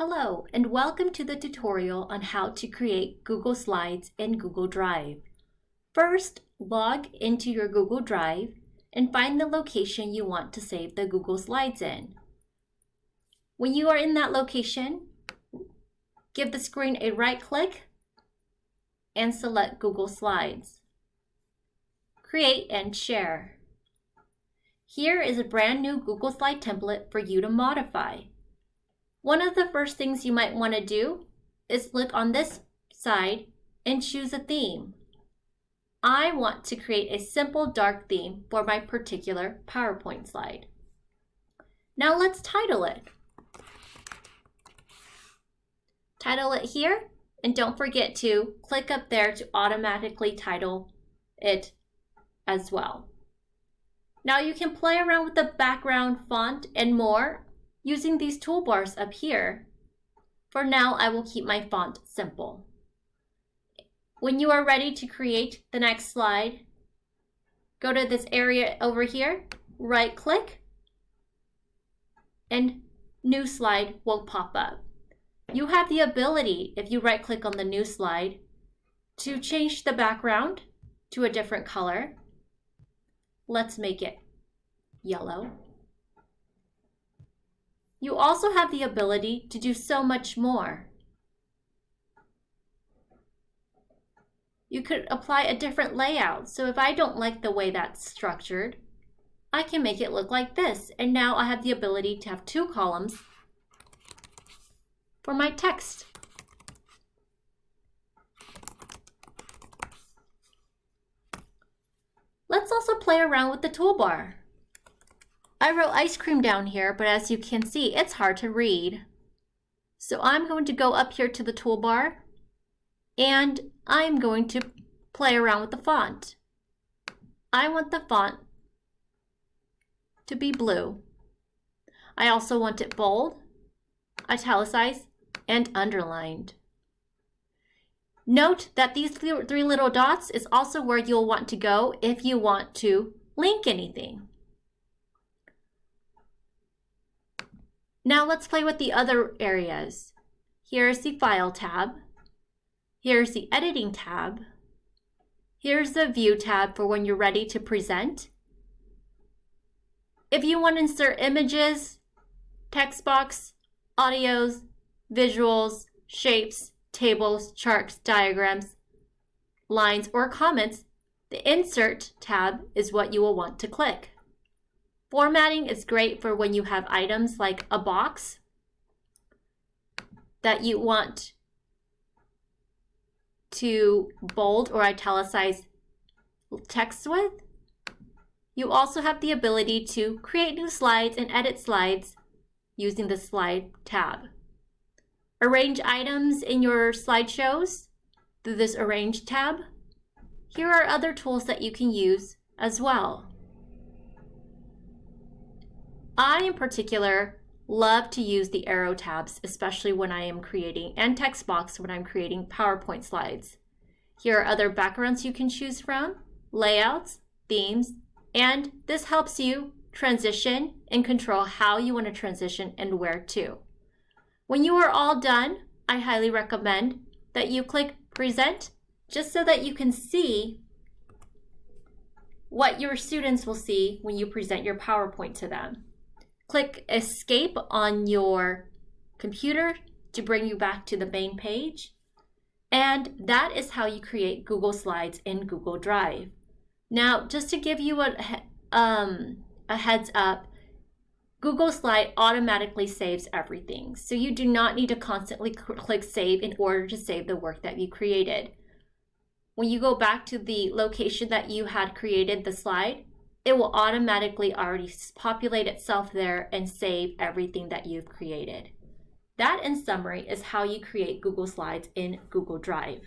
Hello, and welcome to the tutorial on how to create Google Slides in Google Drive. First, log into your Google Drive and find the location you want to save the Google Slides in. When you are in that location, give the screen a right-click and select Google Slides. Create and share. Here is a brand new Google Slide template for you to modify. One of the first things you might want to do is click on this side and choose a theme. I want to create a simple dark theme for my particular PowerPoint slide. Now let's title it. Title it here, and don't forget to click up there to automatically title it as well. Now you can play around with the background font and more using these toolbars up here. For now, I will keep my font simple. When you are ready to create the next slide, go to this area over here, right-click, and New Slide will pop up. You have the ability, if you right-click on the new slide, to change the background to a different color. Let's make it yellow. You also have the ability to do so much more. You could apply a different layout. So if I don't like the way that's structured, I can make it look like this. And now I have the ability to have two columns for my text. Let's also play around with the toolbar. I wrote ice cream down here, but as you can see, it's hard to read. So I'm going to go up here to the toolbar, and I'm going to play around with the font. I want the font to be blue. I also want it bold, italicized, and underlined. Note that these three little dots is also where you'll want to go if you want to link anything. Now let's play with the other areas. Here's the File tab. Here's the Editing tab. Here's the View tab for when you're ready to present. If you want to insert images, text box, audios, visuals, shapes, tables, charts, diagrams, lines, or comments, the Insert tab is what you will want to click. Formatting is great for when you have items like a box that you want to bold or italicize text with. You also have the ability to create new slides and edit slides using the Slide tab. Arrange items in your slideshows through this Arrange tab. Here are other tools that you can use as well. I, in particular, love to use the arrow tabs, especially when I am creating, and text box when I'm creating PowerPoint slides. Here are other backgrounds you can choose from, layouts, themes, and this helps you transition and control how you want to transition and where to. When you are all done, I highly recommend that you click Present, just so that you can see what your students will see when you present your PowerPoint to them. Click Escape on your computer to bring you back to the main page. And that is how you create Google Slides in Google Drive. Now, just to give you a heads up, Google Slide automatically saves everything. So you do not need to constantly click Save in order to save the work that you created. When you go back to the location that you had created the slide, it will automatically already populate itself there and save everything that you've created. That, in summary, is how you create Google Slides in Google Drive.